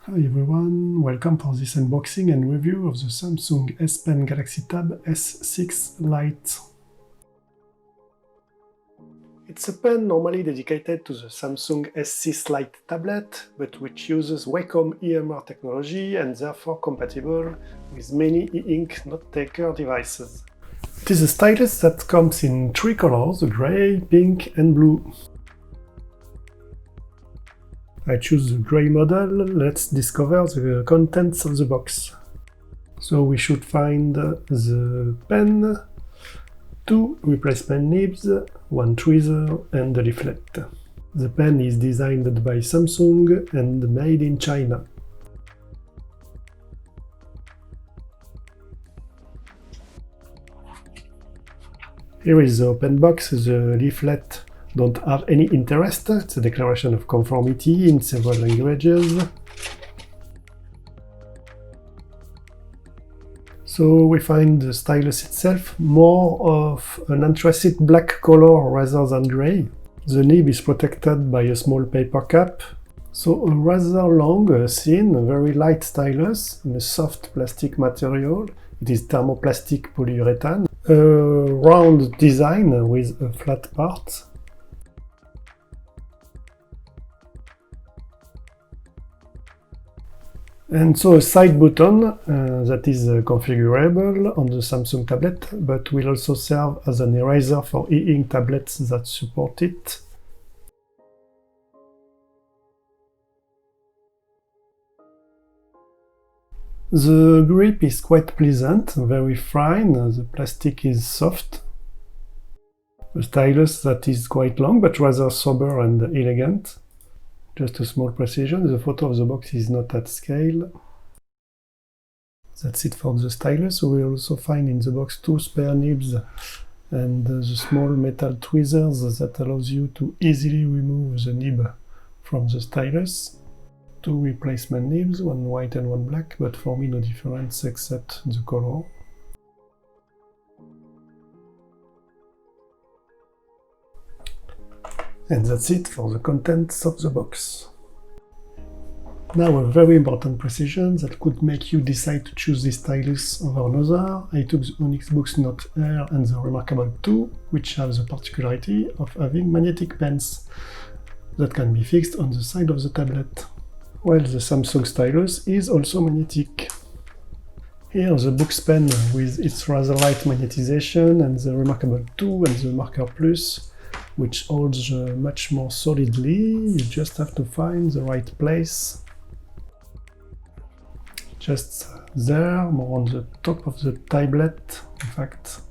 Hi everyone, welcome for this unboxing and review of the Samsung S Pen Galaxy Tab S6 Lite. It's a pen normally dedicated to the Samsung S6 Lite tablet, but which uses WACOM EMR technology and therefore compatible with many e-ink note-taker devices. It is a stylus that comes in three colors, grey, pink and blue. I choose the grey model. Let's discover the contents of the box. So we should find the pen, 2 replacement nibs, 1 tweezer and the leaflet. The pen is designed by Samsung and made in China. Here is the open box. The leaflet don't have any interest. It's a declaration of conformity in several languages. So we find the stylus itself more of an anthracite black color rather than grey. The nib is protected by a small paper cap. So a rather long, thin, very light stylus in a soft plastic material. It is thermoplastic polyurethane. A round design with a flat part. And so a side button that is configurable on the Samsung tablet, but will also serve as an eraser for e-ink tablets that support it. The grip is quite pleasant, very fine, the plastic is soft. A stylus that is quite long, but rather sober and elegant. Just a small precision, the photo of the box is not at scale. That's it for the stylus. We will also find in the box 2 spare nibs and the small metal tweezers that allows you to easily remove the nib from the stylus. 2 replacement nibs, one white and one black, but for me no difference except the color. And that's it for the contents of the box. Now a very important precision that could make you decide to choose this stylus over another. I took the ONYX BOOX Note Air and the Remarkable 2, which have the particularity of having magnetic pens that can be fixed on the side of the tablet, while the Samsung stylus is also magnetic. Here the Boox pen with its rather light magnetization, and the Remarkable 2 and the Marker Plus, which holds much more solidly. You just have to find the right place. Just there, more on the top of the tablet, in fact.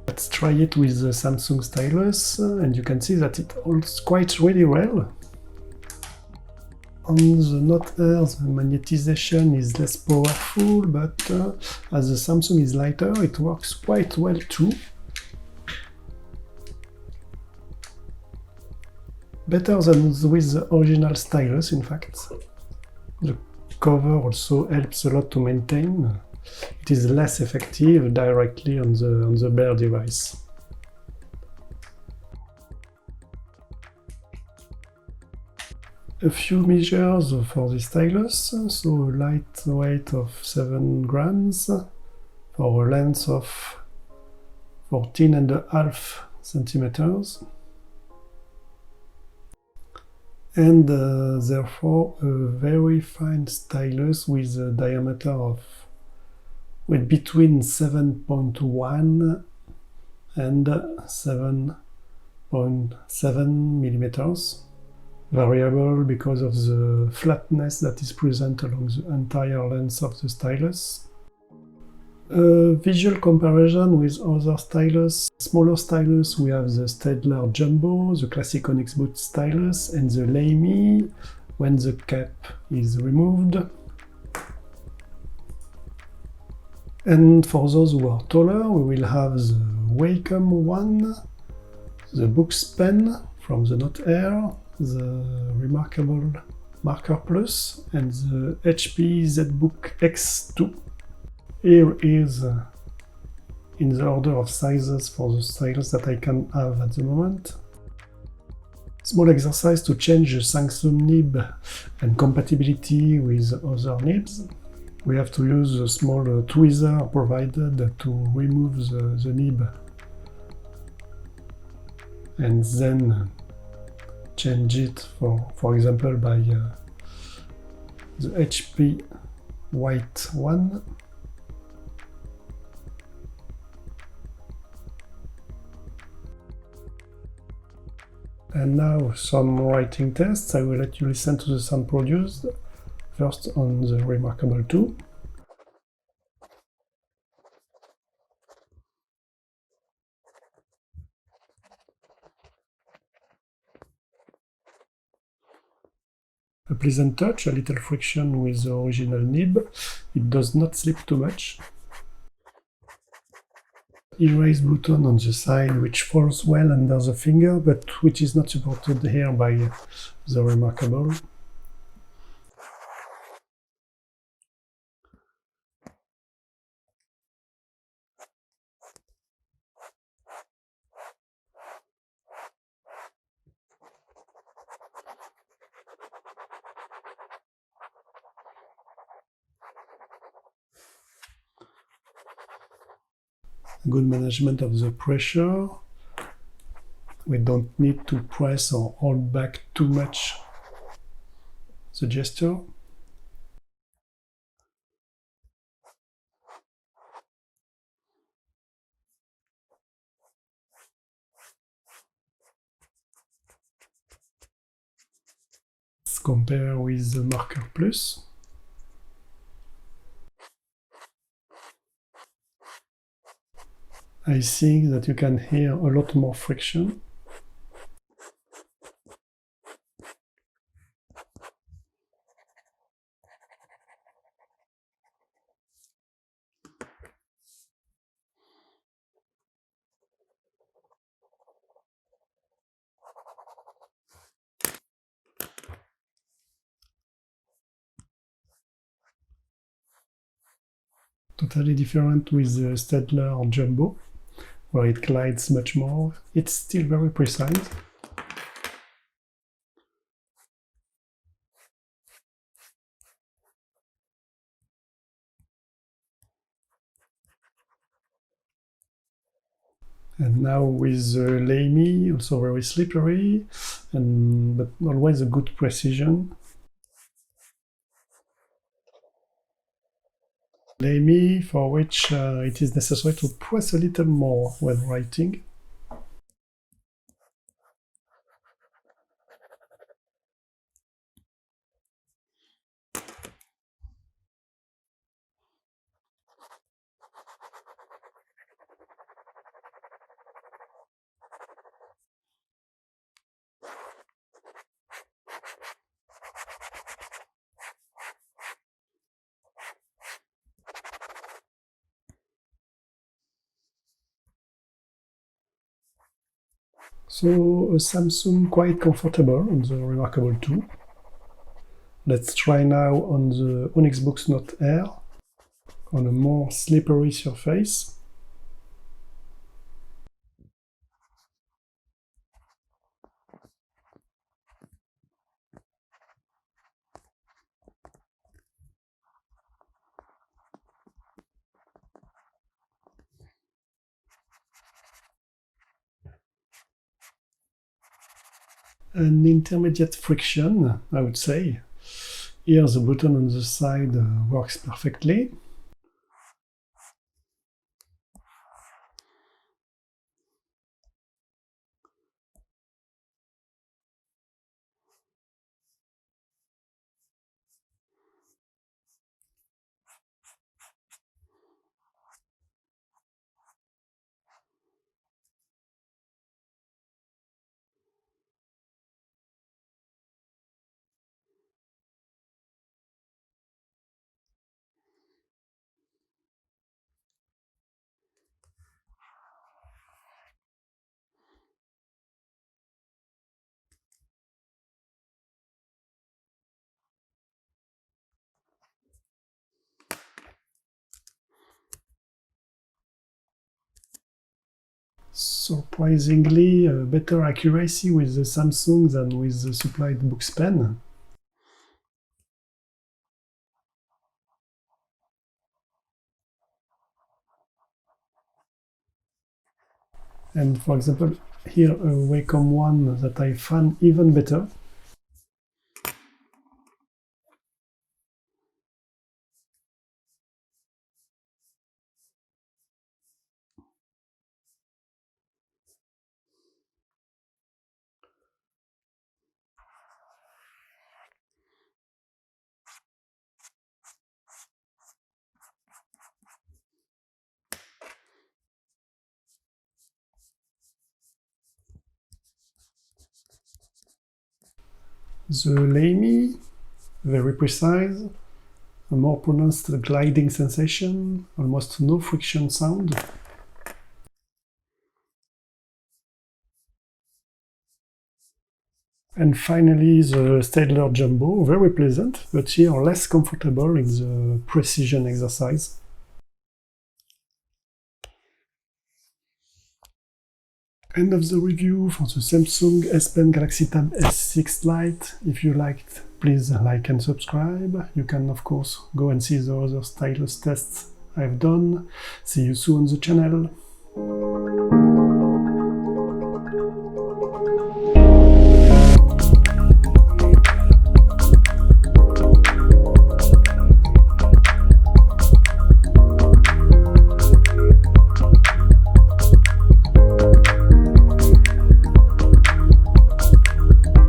Let's try it with the Samsung stylus, and you can see that it holds quite really well. On the Note Air, the magnetization is less powerful, but as the Samsung is lighter, it works quite well too. Better than with the original stylus, in fact. The cover also helps a lot to maintain. It is less effective directly on the bare device. A few measures for the stylus, so a light weight of 7 grams for a length of 14.5 centimeters. And therefore a very fine stylus with a diameter of between 7.1 and 7.7 millimeters. Variable because of the flatness that is present along the entire length of the stylus. A visual comparison with other stylus. Smaller stylus, we have the STAEDTLER Jumbo, the classic ONYX BOOX stylus, and the LAMY when the cap is removed. And for those who are taller, we will have the WACOM One, the Boox pen from the Note Air, the Remarkable Marker Plus, and the HP ZBook X2. Here is in the order of sizes for the stylus that I can have at the moment. Small exercise to change the Samsung nib and compatibility with other nibs. We have to use a small tweezer provided to remove the nib and then change it, for example, by the HP white one. And now some writing tests. I will let you listen to the sound produced, first on the Remarkable 2. A pleasant touch, a little friction with the original nib. It does not slip too much. Erase button on the side which falls well under the finger, but which is not supported here by the Remarkable. Good management of the pressure. We don't need to press or hold back too much the gesture. Let's compare with the Marker Plus. I think that you can hear a lot more friction. Totally different with the STAEDTLER Jumbo, where it glides much more. It's still very precise. And now with the LAMY, also very slippery, but always a good precision. LAMY, for which it is necessary to press a little more when writing. So a Samsung quite comfortable on the Remarkable 2. Let's try now on the ONYX BOOX Note Air on a more slippery surface. An intermediate friction, I would say. Here the button on the side works perfectly. Surprisingly, better accuracy with the Samsung than with the supplied Boox pen. And for example, here a WACOM One that I found even better. The LAMY, very precise, a more pronounced gliding sensation, almost no friction sound. And finally the STAEDTLER Jumbo, very pleasant, but here less comfortable in the precision exercise. End of the review for the Samsung S Pen Galaxy Tab S6 Lite. If you liked, please like and subscribe. You can of course go and see the other stylus tests I've done. See you soon on the channel.